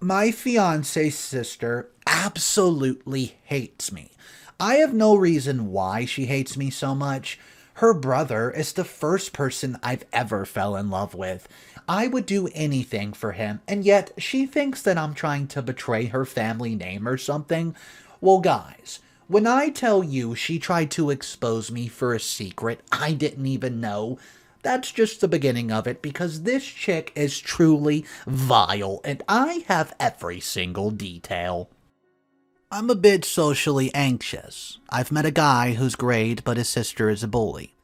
My fiance's sister absolutely hates me. I have no reason why she hates me so much. Her brother is the first person I've ever fell in love with. I would do anything for him, and yet she thinks that I'm trying to betray her family name or something. Well, guys, when I tell you she tried to expose me for a secret I didn't even know, that's just the beginning of it because this chick is truly vile and I have every single detail. I'm a bit socially anxious. I've met a guy who's great, but his sister is a bully.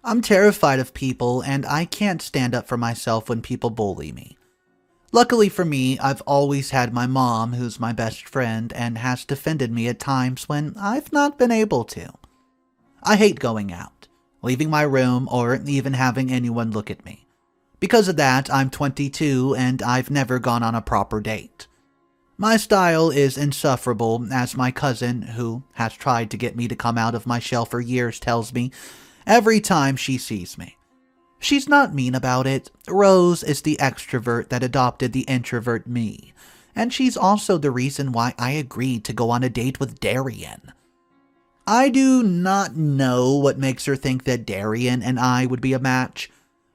I'm terrified of people, and I can't stand up for myself when people bully me. Luckily for me, I've always had my mom, who's my best friend, and has defended me at times when I've not been able to. I hate going out, leaving my room, or even having anyone look at me. Because of that, I'm 22, and I've never gone on a proper date. My style is insufferable, as my cousin, who has tried to get me to come out of my shell for years, tells me every time she sees me. She's not mean about it. Rose is the extrovert that adopted the introvert me, and she's also the reason why I agreed to go on a date with Darien. I do not know what makes her think that Darien and I would be a match.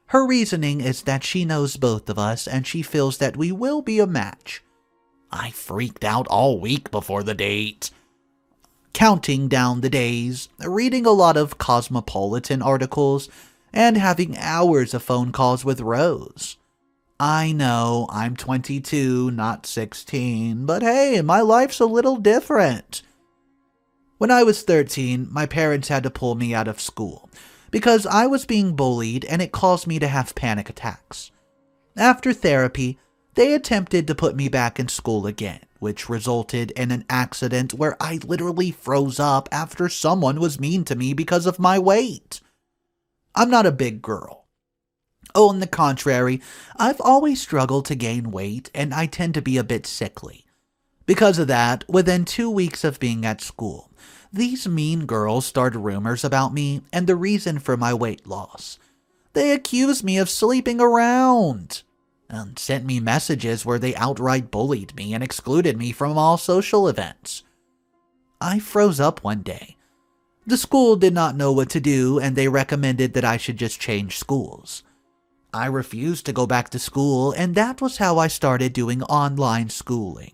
Her reasoning is that she knows both of us and she feels that we will be a match. I freaked out all week before the date. Counting down the days, reading a lot of Cosmopolitan articles, and having hours of phone calls with Rose. I know I'm 22, not 16, but hey, my life's a little different. When I was 13, my parents had to pull me out of school because I was being bullied and it caused me to have panic attacks. After therapy, they attempted to put me back in school again, which resulted in an accident where I literally froze up after someone was mean to me because of my weight. I'm not a big girl. Oh, on the contrary, I've always struggled to gain weight and I tend to be a bit sickly. Because of that, within 2 weeks of being at school, these mean girls started rumors about me and the reason for my weight loss. They accused me of sleeping around and sent me messages where they outright bullied me and excluded me from all social events. I froze up one day. The school did not know what to do and they recommended that I should just change schools. I refused to go back to school and that was how I started doing online schooling.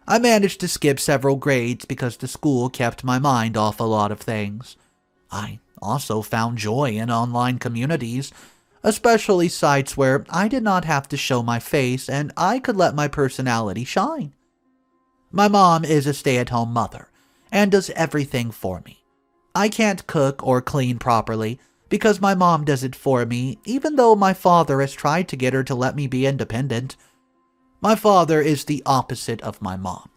I managed to skip several grades because the school kept my mind off a lot of things. I also found joy in online communities, especially sites where I did not have to show my face and I could let my personality shine. My mom is a stay-at-home mother and does everything for me. I can't cook or clean properly because my mom does it for me, even though my father has tried to get her to let me be independent. My father is the opposite of my mom.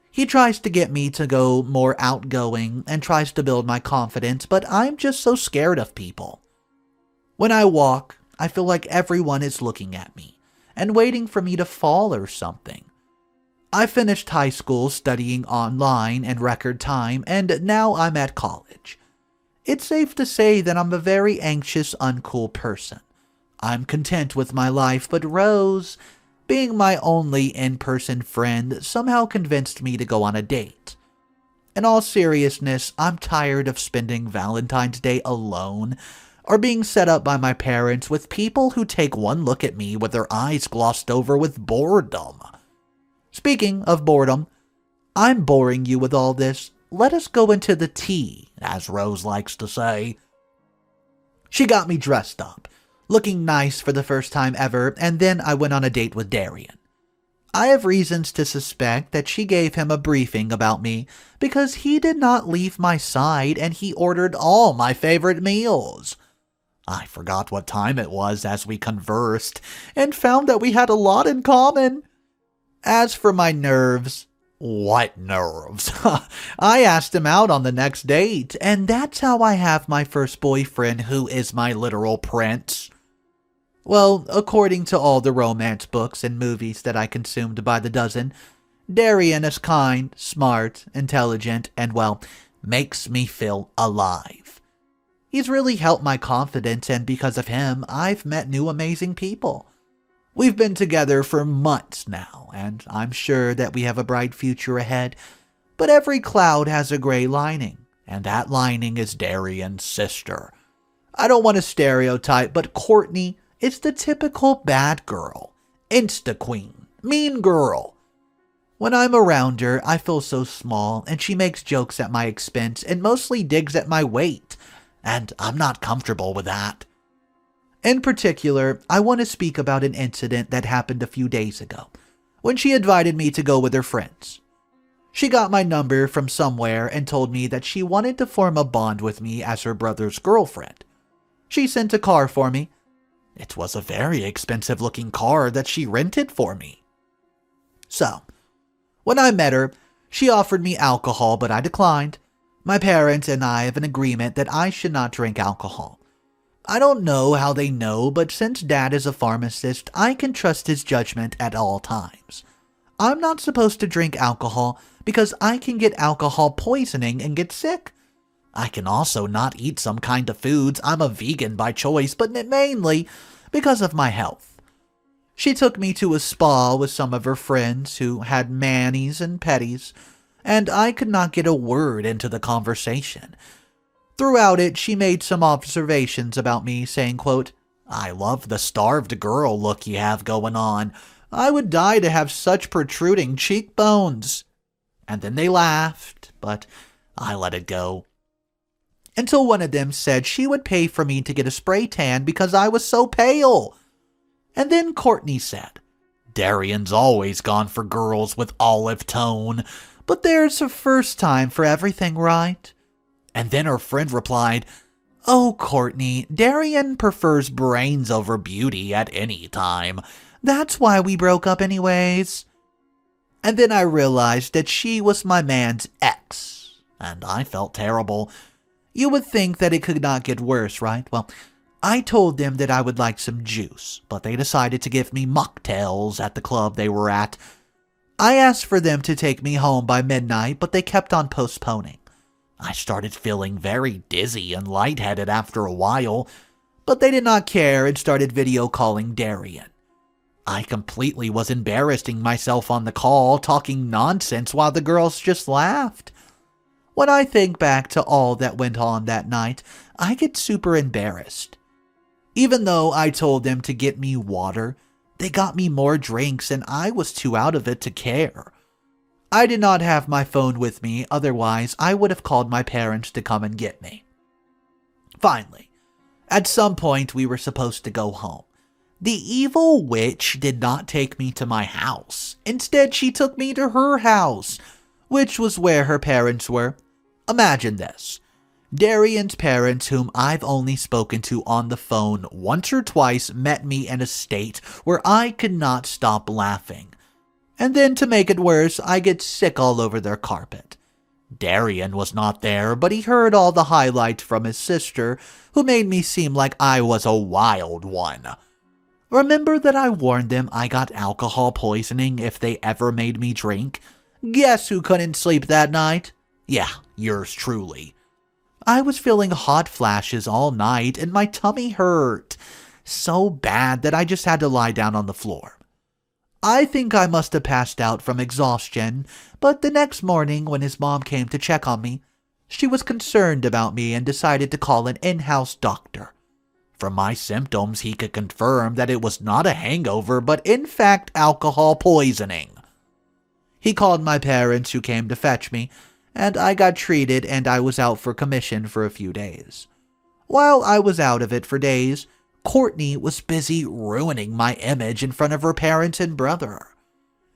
He tries to get me to go more outgoing and tries to build my confidence, but I'm just so scared of people. When I walk, I feel like everyone is looking at me and waiting for me to fall or something. I finished high school studying online in record time, and now I'm at college. It's safe to say that I'm a very anxious, uncool person. I'm content with my life, but Rose, being my only in-person friend, somehow convinced me to go on a date. In all seriousness, I'm tired of spending Valentine's Day alone, or being set up by my parents with people who take one look at me with their eyes glossed over with boredom. Speaking of boredom, I'm boring you with all this. Let us go into the tea, as Rose likes to say. She got me dressed up, looking nice for the first time ever, and then I went on a date with Darien. I have reasons to suspect that she gave him a briefing about me because he did not leave my side and he ordered all my favorite meals. I forgot what time it was as we conversed and found that we had a lot in common. As for my nerves, what nerves? I asked him out on the next date, and that's how I have my first boyfriend who is my literal prince. Well, according to all the romance books and movies that I consumed by the dozen, Darien is kind, smart, intelligent, and, well, makes me feel alive. He's really helped my confidence, and because of him, I've met new amazing people. We've been together for months now, and I'm sure that we have a bright future ahead, but every cloud has a gray lining, and that lining is Darien's sister. I don't want to stereotype, but Courtney is the typical bad girl, insta queen, mean girl. When I'm around her, I feel so small, and she makes jokes at my expense and mostly digs at my weight, and I'm not comfortable with that. In particular, I want to speak about an incident that happened a few days ago, when she invited me to go with her friends. She got my number from somewhere and told me that she wanted to form a bond with me as her brother's girlfriend. She sent a car for me. It was a very expensive-looking car that she rented for me. So, when I met her, she offered me alcohol, but I declined. My parents and I have an agreement that I should not drink alcohol. I don't know how they know, but since Dad is a pharmacist, I can trust his judgment at all times. I'm not supposed to drink alcohol because I can get alcohol poisoning and get sick. I can also not eat some kind of foods. I'm a vegan by choice, but mainly because of my health. She took me to a spa with some of her friends who had manis and petties, and I could not get a word into the conversation. Throughout it, she made some observations about me, saying, quote, "I love the starved girl look you have going on. I would die to have such protruding cheekbones." And then they laughed, but I let it go. Until one of them said she would pay for me to get a spray tan because I was so pale. And then Courtney said, "Darien's always gone for girls with olive tone, but there's a first time for everything, right?" And then her friend replied, "Oh, Courtney, Darien prefers brains over beauty at any time. That's why we broke up anyways." And then I realized that she was my man's ex, and I felt terrible. You would think that it could not get worse, right? Well, I told them that I would like some juice, but they decided to give me mocktails at the club they were at. I asked for them to take me home by midnight, but they kept on postponing. I started feeling very dizzy and lightheaded after a while, but they did not care and started video calling Darien. I completely was embarrassing myself on the call, talking nonsense while the girls just laughed. When I think back to all that went on that night, I get super embarrassed. Even though I told them to get me water, they got me more drinks and I was too out of it to care. I did not have my phone with me, otherwise I would have called my parents to come and get me. Finally, at some point we were supposed to go home. The evil witch did not take me to my house. Instead, she took me to her house, which was where her parents were. Imagine this. Darien's parents, whom I've only spoken to on the phone once or twice, met me in a state where I could not stop laughing. And then to make it worse, I get sick all over their carpet. Darien was not there, but he heard all the highlights from his sister, who made me seem like I was a wild one. Remember that I warned them I got alcohol poisoning if they ever made me drink? Guess who couldn't sleep that night? Yeah, yours truly. I was feeling hot flashes all night and my tummy hurt so bad that I just had to lie down on the floor. I think I must have passed out from exhaustion, but the next morning when his mom came to check on me, she was concerned about me and decided to call an in-house doctor. From my symptoms, he could confirm that it was not a hangover, but in fact alcohol poisoning. He called my parents, who came to fetch me, and I got treated and I was out for commission for a few days. While I was out of it for days, Courtney was busy ruining my image in front of her parents and brother.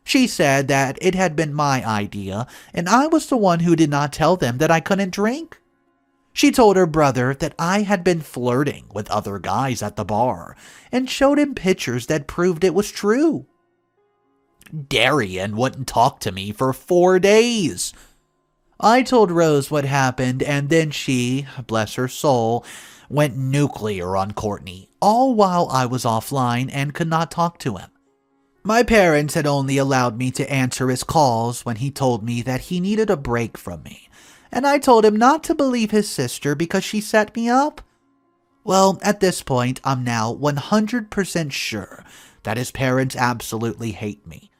She said that it had been my idea, and I was the one who did not tell them that I couldn't drink. She told her brother that I had been flirting with other guys at the bar, and showed him pictures that proved it was true. Darien wouldn't talk to me for 4 days. I told Rose what happened, and then she, bless her soul, went nuclear on Courtney, all while I was offline and could not talk to him. My parents had only allowed me to answer his calls when he told me that he needed a break from me, and I told him not to believe his sister because she set me up. Well, at this point, I'm now 100% sure that his parents absolutely hate me.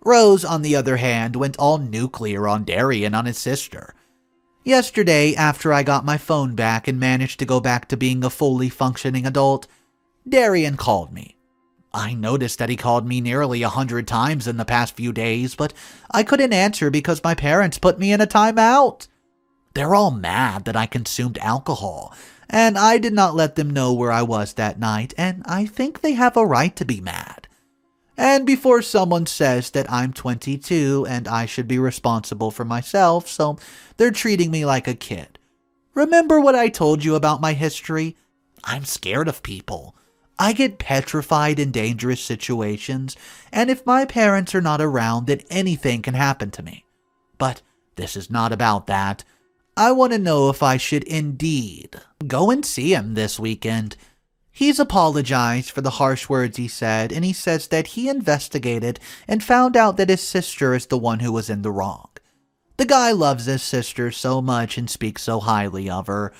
Rose, on the other hand, went all nuclear on Darien on his sister. Yesterday, after I got my phone back and managed to go back to being a fully functioning adult, Darien called me. I noticed that he called me nearly 100 times in the past few days, but I couldn't answer because my parents put me in a timeout. They're all mad that I consumed alcohol, and I did not let them know where I was that night, and I think they have a right to be mad. And before someone says that I'm 22 and I should be responsible for myself, so they're treating me like a kid. Remember what I told you about my history? I'm scared of people. I get petrified in dangerous situations, and if my parents are not around, then anything can happen to me. But this is not about that. I want to know if I should indeed go and see him this weekend. He's apologized for the harsh words he said, and he says that he investigated and found out that his sister is the one who was in the wrong. The guy loves his sister so much and speaks so highly of her.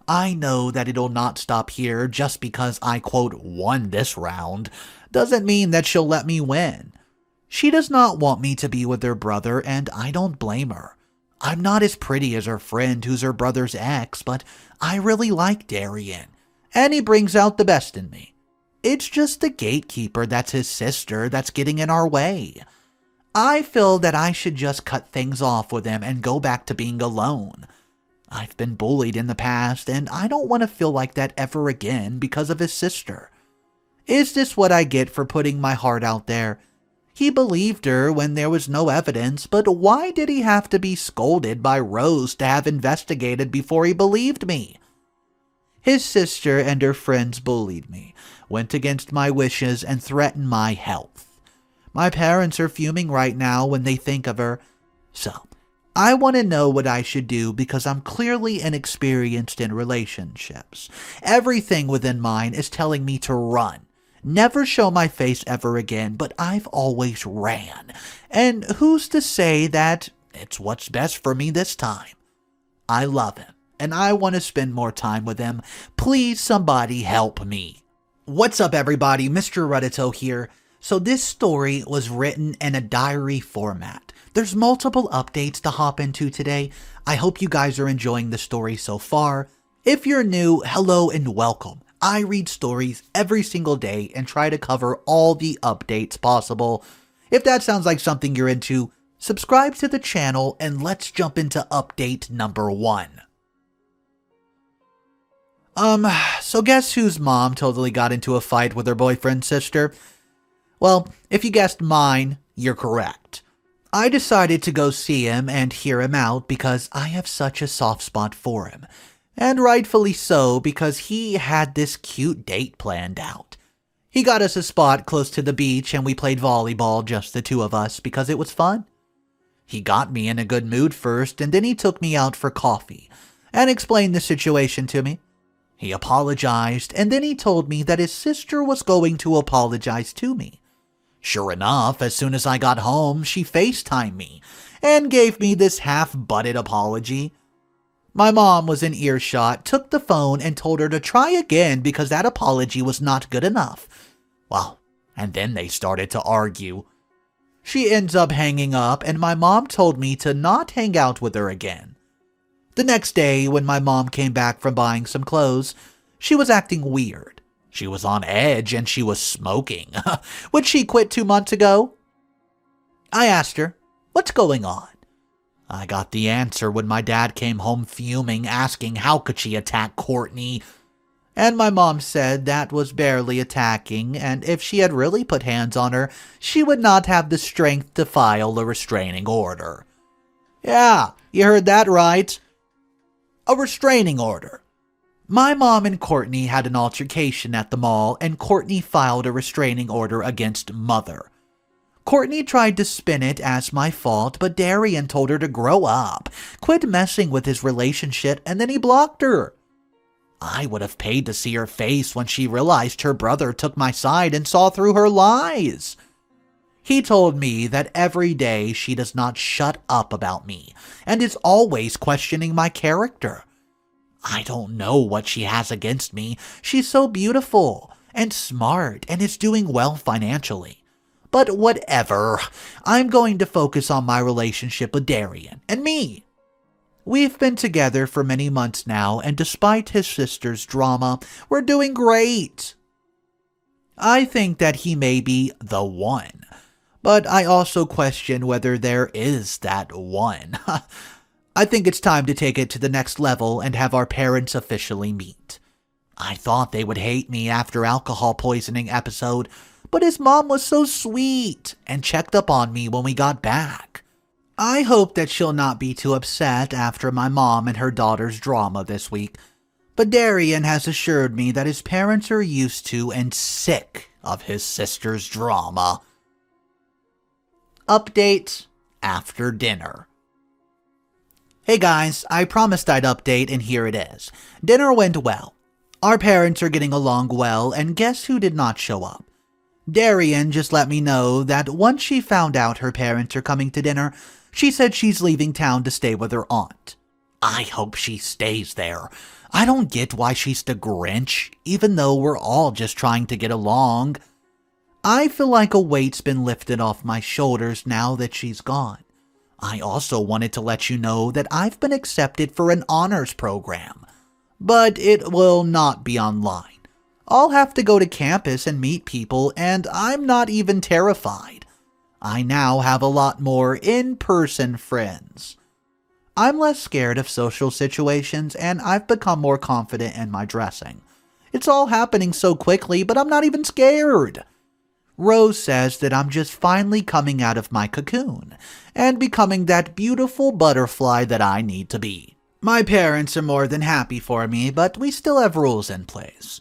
I know that it'll not stop here just because I, quote, won this round. Doesn't mean that she'll let me win. She does not want me to be with her brother, and I don't blame her. I'm not as pretty as her friend who's her brother's ex, but I really like Darien, and he brings out the best in me. It's just the Gatekeeper that's his sister that's getting in our way. I feel that I should just cut things off with him and go back to being alone. I've been bullied in the past, and I don't want to feel like that ever again because of his sister. Is this what I get for putting my heart out there? He believed her when there was no evidence, but why did he have to be scolded by Rose to have investigated before he believed me? His sister and her friends bullied me, went against my wishes, and threatened my health. My parents are fuming right now when they think of her. So, I want to know what I should do because I'm clearly inexperienced in relationships. Everything within mine is telling me to run. Never show my face ever again, but I've always ran. And who's to say that it's what's best for me this time? I love him, and I want to spend more time with him. Please, somebody help me. What's up, everybody? Mr. Ruddito here. So this story was written in a diary format. There's multiple updates to hop into today. I hope you guys are enjoying the story so far. If you're new, hello and welcome. I read stories every single day and try to cover all the updates possible. If that sounds like something you're into, subscribe to the channel and let's jump into update number 1. So guess whose mom totally got into a fight with her boyfriend's sister? Well, if you guessed mine, you're correct. I decided to go see him and hear him out because I have such a soft spot for him. And rightfully so, because he had this cute date planned out. He got us a spot close to the beach and we played volleyball, just the two of us, because it was fun. He got me in a good mood first, and then he took me out for coffee and explained the situation to me. He apologized, and then he told me that his sister was going to apologize to me. Sure enough, as soon as I got home, she FaceTimed me and gave me this half-butted apology. My mom was in earshot, took the phone, and told her to try again because that apology was not good enough. Well, and then they started to argue. She ends up hanging up, and my mom told me to not hang out with her again. The next day, when my mom came back from buying some clothes, she was acting weird. She was on edge, and she was smoking. Would she quit 2 months ago? I asked her, what's going on? I got the answer when my dad came home fuming, asking how could she attack Courtney. And my mom said that was barely attacking, and if she had really put hands on her, she would not have the strength to file a restraining order. Yeah, you heard that right. A restraining order. My mom and Courtney had an altercation at the mall, and Courtney filed a restraining order against Mother. Courtney tried to spin it as my fault, but Darien told her to grow up, quit messing with his relationship, and then he blocked her. I would have paid to see her face when she realized her brother took my side and saw through her lies. He told me that every day she does not shut up about me and is always questioning my character. I don't know what she has against me. She's so beautiful, and smart and is doing well financially. But whatever, I'm going to focus on my relationship with Darien and me. We've been together for many months now, and despite his sister's drama, we're doing great. I think that he may be the one, but I also question whether there is that one. I think it's time to take it to the next level and have our parents officially meet. I thought they would hate me after alcohol poisoning episode, but his mom was so sweet and checked up on me when we got back. I hope that she'll not be too upset after my mom and her daughter's drama this week, but Darien has assured me that his parents are used to and sick of his sister's drama. Update after dinner. Hey guys, I promised I'd update and here it is. Dinner went well. Our parents are getting along well, and guess who did not show up? Darien just let me know that once she found out her parents are coming to dinner, she said she's leaving town to stay with her aunt. I hope she stays there. I don't get why she's the Grinch, even though we're all just trying to get along. I feel like a weight's been lifted off my shoulders now that she's gone. I also wanted to let you know that I've been accepted for an honors program, but it will not be online. I'll have to go to campus and meet people, and I'm not even terrified. I now have a lot more in-person friends. I'm less scared of social situations, and I've become more confident in my dressing. It's all happening so quickly, but I'm not even scared. Rose says that I'm just finally coming out of my cocoon and becoming that beautiful butterfly that I need to be. My parents are more than happy for me, but we still have rules in place.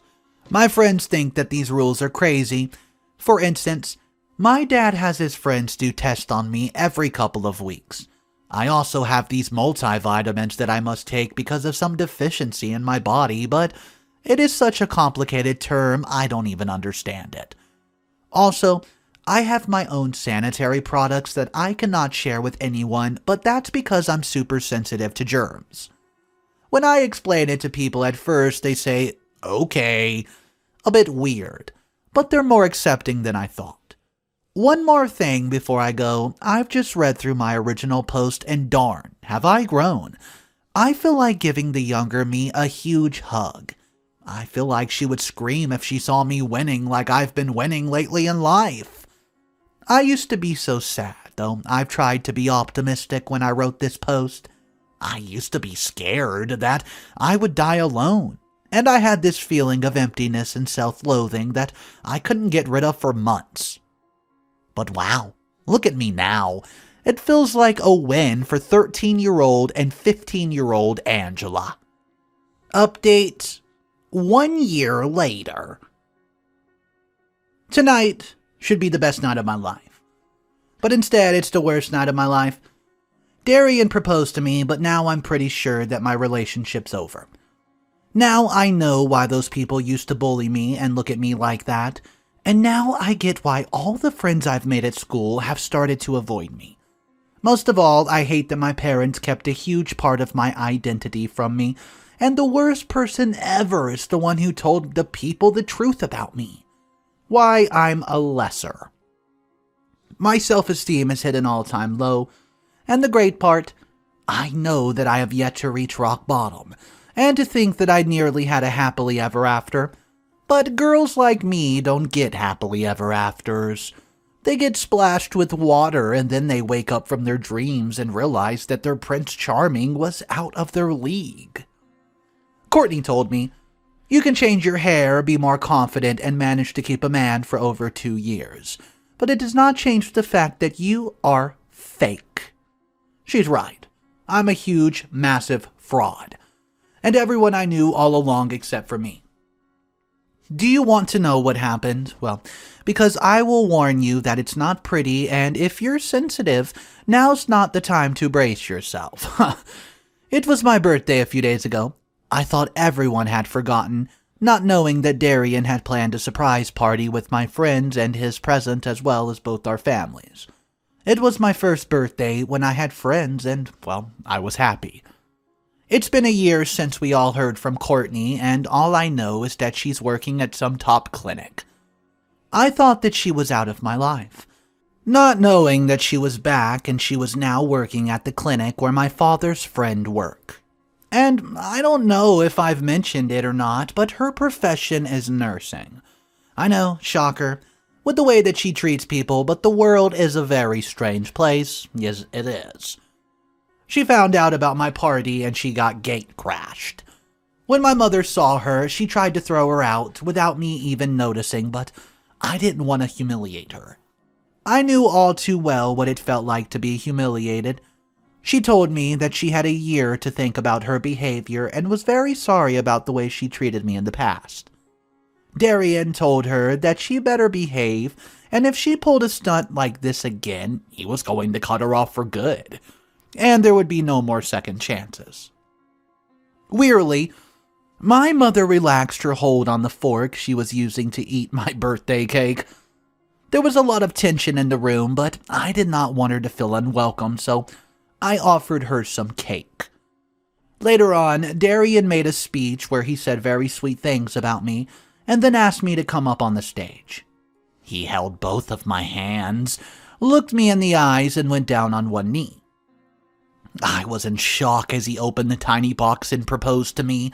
My friends think that these rules are crazy. For instance, my dad has his friends do tests on me every couple of weeks. I also have these multivitamins that I must take because of some deficiency in my body, but it is such a complicated term I don't even understand it. Also, I have my own sanitary products that I cannot share with anyone, but that's because I'm super sensitive to germs. When I explain it to people at first, they say, okay, a bit weird, but they're more accepting than I thought. One more thing before I go, I've just read through my original post and darn, have I grown. I feel like giving the younger me a huge hug. I feel like she would scream if she saw me winning like I've been winning lately in life. I used to be so sad, though I've tried to be optimistic when I wrote this post. I used to be scared that I would die alone, and I had this feeling of emptiness and self-loathing that I couldn't get rid of for months. But wow, look at me now. It feels like a win for 13-year-old and 15-year-old Angela. Update 1 year later. Tonight should be the best night of my life. But instead, it's the worst night of my life. Darien proposed to me, but now I'm pretty sure that my relationship's over. Now I know why those people used to bully me and look at me like that, and now I get why all the friends I've made at school have started to avoid me. Most of all, I hate that my parents kept a huge part of my identity from me, and the worst person ever is the one who told the people the truth about me. Why I'm a lesser. My self-esteem has hit an all-time low, and the great part, I know that I have yet to reach rock bottom, and to think that I nearly had a happily ever after. But girls like me don't get happily ever afters. They get splashed with water and then they wake up from their dreams and realize that their Prince Charming was out of their league. Courtney told me, you can change your hair, be more confident, and manage to keep a man for over 2 years. But it does not change the fact that you are fake. She's right. I'm a huge, massive fraud. And everyone I knew all along except for me. Do you want to know what happened? Well, because I will warn you that it's not pretty, and if you're sensitive, now's not the time to brace yourself. It was my birthday a few days ago. I thought everyone had forgotten, not knowing that Darien had planned a surprise party with my friends and his present as well as both our families. It was my first birthday when I had friends and, well, I was happy. It's been a year since we all heard from Courtney, and all I know is that she's working at some top clinic. I thought that she was out of my life, not knowing that she was back and she was now working at the clinic where my father's friend worked. And I don't know if I've mentioned it or not, but her profession is nursing. I know, shocker, with the way that she treats people, but the world is a very strange place. Yes, it is. She found out about my party and she got gate crashed. When my mother saw her, she tried to throw her out without me even noticing, but I didn't want to humiliate her. I knew all too well what it felt like to be humiliated. She told me that she had a year to think about her behavior and was very sorry about the way she treated me in the past. Darien told her that she better behave, and if she pulled a stunt like this again, he was going to cut her off for good, and there would be no more second chances. Wearily, my mother relaxed her hold on the fork she was using to eat my birthday cake. There was a lot of tension in the room, but I did not want her to feel unwelcome, so I offered her some cake. Later on, Darien made a speech where he said very sweet things about me, and then asked me to come up on the stage. He held both of my hands, looked me in the eyes, and went down on one knee. I was in shock as he opened the tiny box and proposed to me.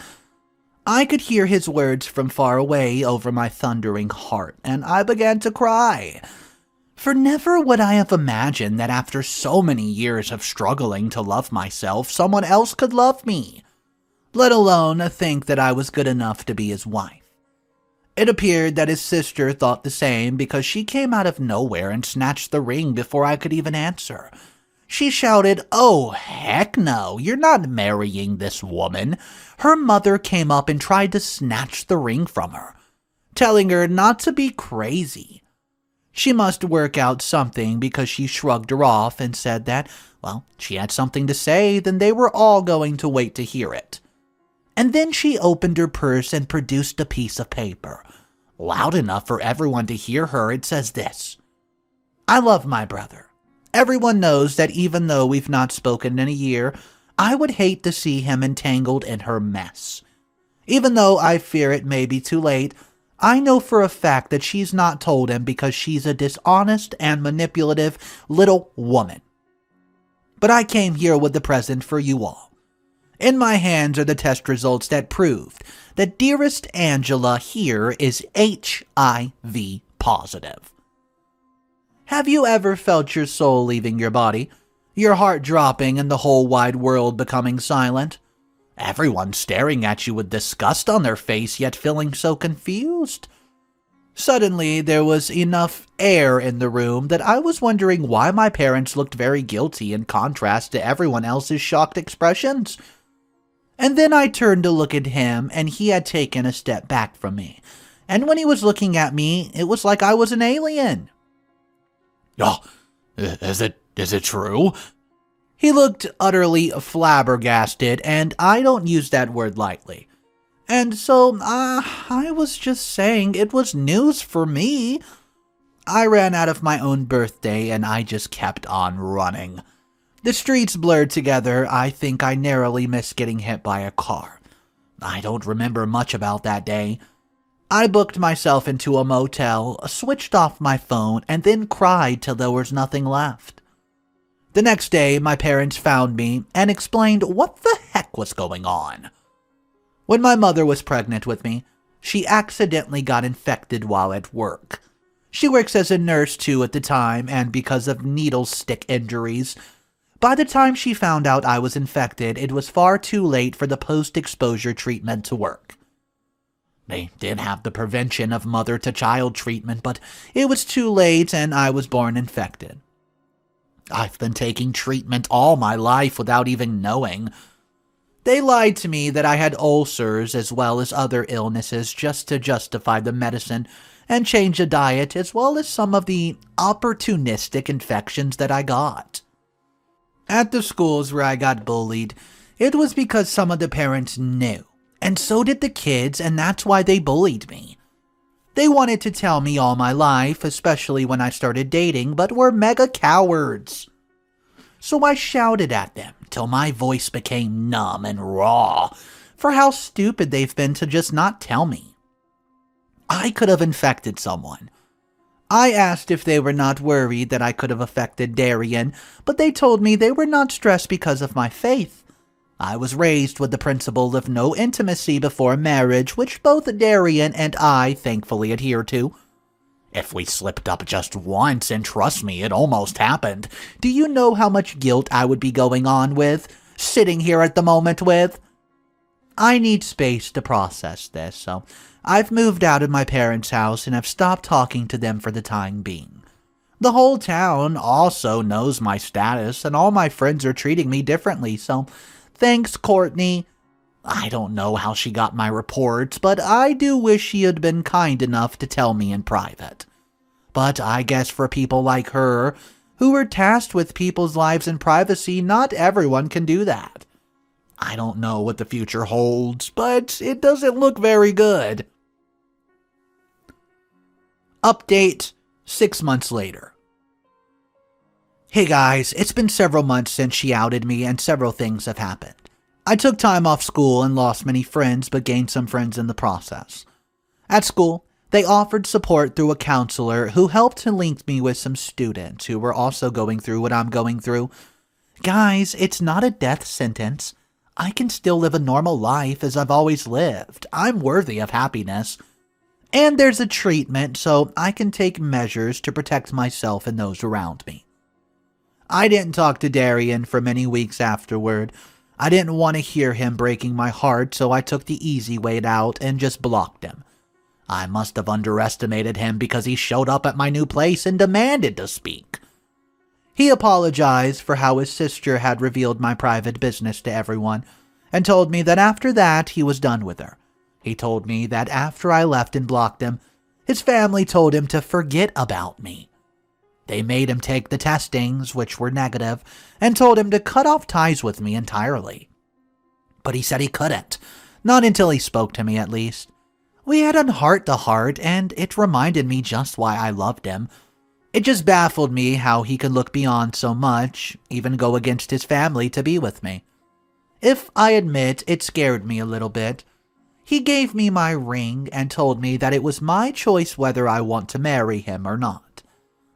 I could hear his words from far away over my thundering heart, and I began to cry. For never would I have imagined that after so many years of struggling to love myself, someone else could love me, let alone think that I was good enough to be his wife. It appeared that his sister thought the same because she came out of nowhere and snatched the ring before I could even answer. She shouted, "Oh, heck no, you're not marrying this woman." Her mother came up and tried to snatch the ring from her, telling her not to be crazy. She must work out something because she shrugged her off and said that, well, she had something to say, then they were all going to wait to hear it. And then she opened her purse and produced a piece of paper. Loud enough for everyone to hear her, it says this: "I love my brother. Everyone knows that even though we've not spoken in a year, I would hate to see him entangled in her mess. Even though I fear it may be too late, I know for a fact that she's not told him because she's a dishonest and manipulative little woman. But I came here with the present for you all. In my hands are the test results that proved that dearest Angela here is HIV positive. Have you ever felt your soul leaving your body, your heart dropping and the whole wide world becoming silent? Everyone staring at you with disgust on their face, yet feeling so confused? Suddenly, there was enough air in the room that I was wondering why my parents looked very guilty in contrast to everyone else's shocked expressions. And then I turned to look at him, and he had taken a step back from me. And when he was looking at me, it was like I was an alien. "Oh, is it true?" He looked utterly flabbergasted, and I don't use that word lightly. And so, I was just saying it was news for me. I ran out of my own birthday, and I just kept on running. The streets blurred together. I think I narrowly missed getting hit by a car. I don't remember much about that day. I booked myself into a motel, switched off my phone, and then cried till there was nothing left. The next day, my parents found me and explained what the heck was going on. When my mother was pregnant with me, she accidentally got infected while at work. She works as a nurse too at the time, and because of needle stick injuries, by the time she found out I was infected, it was far too late for the post-exposure treatment to work. They did have the prevention of mother-to-child treatment, but it was too late and I was born infected. I've been taking treatment all my life without even knowing. They lied to me that I had ulcers as well as other illnesses just to justify the medicine and change the diet as well as some of the opportunistic infections that I got. At the schools where I got bullied, it was because some of the parents knew. And so did the kids, and that's why they bullied me. They wanted to tell me all my life, especially when I started dating, but were mega cowards. so I shouted at them till my voice became numb and raw for how stupid they've been to just not tell me. I could have infected someone. I asked if they were not worried that I could have affected Darien, but they told me they were not stressed because of my faith. I was raised with the principle of no intimacy before marriage, which both Darien and I thankfully adhere to. If we slipped up just once, and trust me, it almost happened, do you know how much guilt I would be going on with, sitting here at the moment with? I need space to process this, so I've moved out of my parents' house and have stopped talking to them for the time being. The whole town also knows my status, and all my friends are treating me differently, so thanks, Courtney. I don't know how she got my reports, but I do wish she had been kind enough to tell me in private. But I guess for people like her, who are tasked with people's lives in privacy, not everyone can do that. I don't know what the future holds, but it doesn't look very good. Update 6 months later. Hey guys, it's been several months since she outed me and several things have happened. I took time off school and lost many friends, but gained some friends in the process. At school, they offered support through a counselor who helped to link me with some students who were also going through what I'm going through. Guys, it's not a death sentence. I can still live a normal life as I've always lived. I'm worthy of happiness. And there's a treatment, so I can take measures to protect myself and those around me. I didn't talk to Darien for many weeks afterward. I didn't want to hear him breaking my heart, so I took the easy way out and just blocked him. I must have underestimated him because he showed up at my new place and demanded to speak. He apologized for how his sister had revealed my private business to everyone, and told me that after that he was done with her. He told me that after I left and blocked him, his family told him to forget about me. They made him take the testings, which were negative, and told him to cut off ties with me entirely. But he said he couldn't, not until he spoke to me at least. We had a heart-to-heart, and it reminded me just why I loved him. It just baffled me how he could look beyond so much, even go against his family to be with me. If I admit, it scared me a little bit. He gave me my ring and told me that it was my choice whether I want to marry him or not.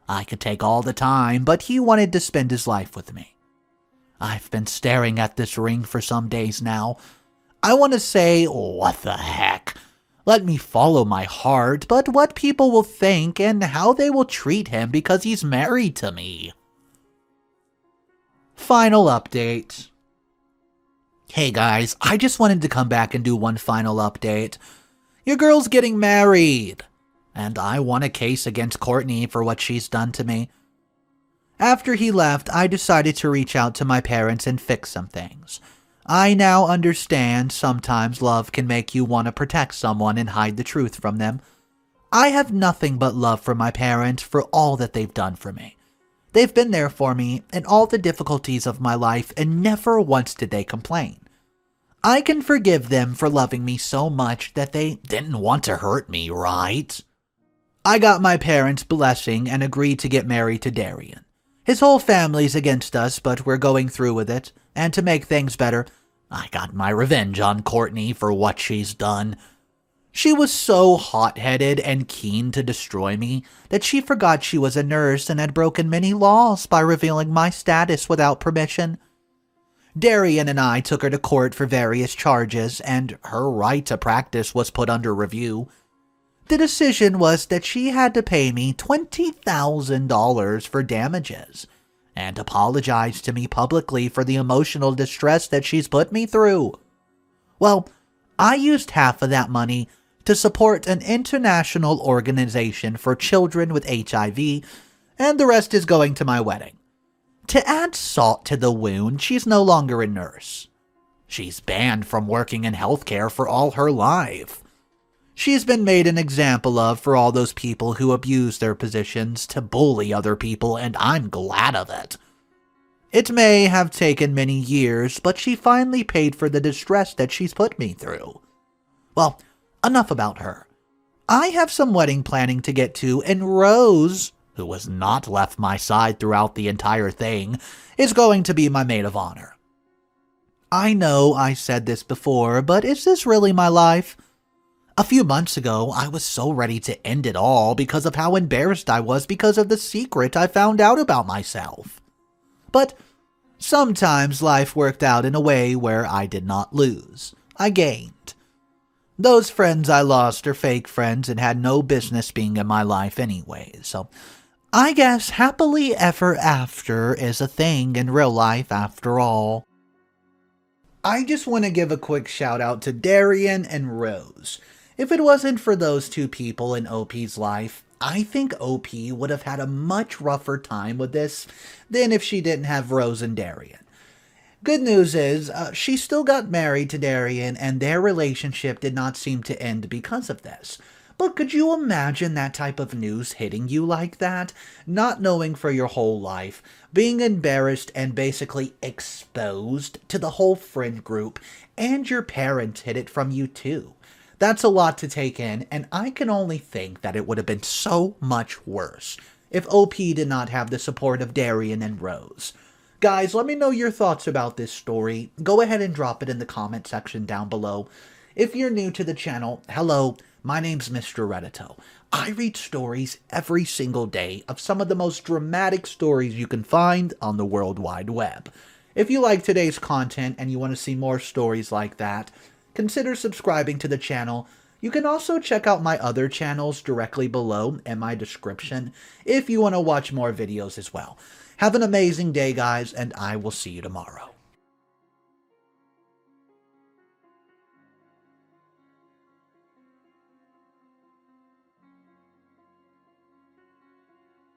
I could take all the time, but he wanted to spend his life with me. I've been staring at this ring for some days now. I want to say, what the heck? Let me follow my heart, but what people will think and how they will treat him because he's married to me. Final update. Hey guys, I just wanted to come back and do one final update. Your girl's getting married, and I won a case against Courtney for what she's done to me. After he left, I decided to reach out to my parents and fix some things. I now understand sometimes love can make you want to protect someone and hide the truth from them. I have nothing but love for my parents for all that they've done for me. They've been there for me in all the difficulties of my life and never once did they complain. I can forgive them for loving me so much that they didn't want to hurt me, right? I got my parents' blessing and agreed to get married to Darien. His whole family's against us, but we're going through with it. And to make things better, I got my revenge on Courtney for what she's done. She was so hot-headed and keen to destroy me that she forgot she was a nurse and had broken many laws by revealing my status without permission. Darien and I took her to court for various charges, and her right to practice was put under review. The decision was that she had to pay me $20,000 for damages, and apologize to me publicly for the emotional distress that she's put me through. Well, I used half of that money to support an international organization for children with HIV, and the rest is going to my wedding. To add salt to the wound, she's no longer a nurse. She's banned from working in healthcare for all her life. She's been made an example of for all those people who abuse their positions to bully other people, and I'm glad of it. It may have taken many years, but she finally paid for the distress that she's put me through. Well, enough about her. I have some wedding planning to get to, and Rose, who has not left my side throughout the entire thing, is going to be my maid of honor. I know I said this before, but is this really my life? A few months ago, I was so ready to end it all because of how embarrassed I was because of the secret I found out about myself. But sometimes life worked out in a way where I did not lose. I gained. Those friends I lost are fake friends and had no business being in my life anyway, so I guess happily ever after is a thing in real life after all. I just want to give a quick shout out to Darien and Rose. If it wasn't for those two people in OP's life, I think OP would have had a much rougher time with this than if she didn't have Rose and Darien. Good news is, she still got married to Darien and their relationship did not seem to end because of this. But could you imagine that type of news hitting you like that? Not knowing for your whole life, being embarrassed and basically exposed to the whole friend group, and your parents hid it from you too. That's a lot to take in, and I can only think that it would have been so much worse if OP did not have the support of Darien and Rose. Guys, let me know your thoughts about this story. Go ahead and drop it in the comment section down below. If you're new to the channel, hello, my name's Mr. Reddito. I read stories every single day of some of the most dramatic stories you can find on the World Wide Web. If you like today's content and you want to see more stories like that, consider subscribing to the channel. You can also check out my other channels directly below in my description if you want to watch more videos as well. Have an amazing day, guys, and I will see you tomorrow.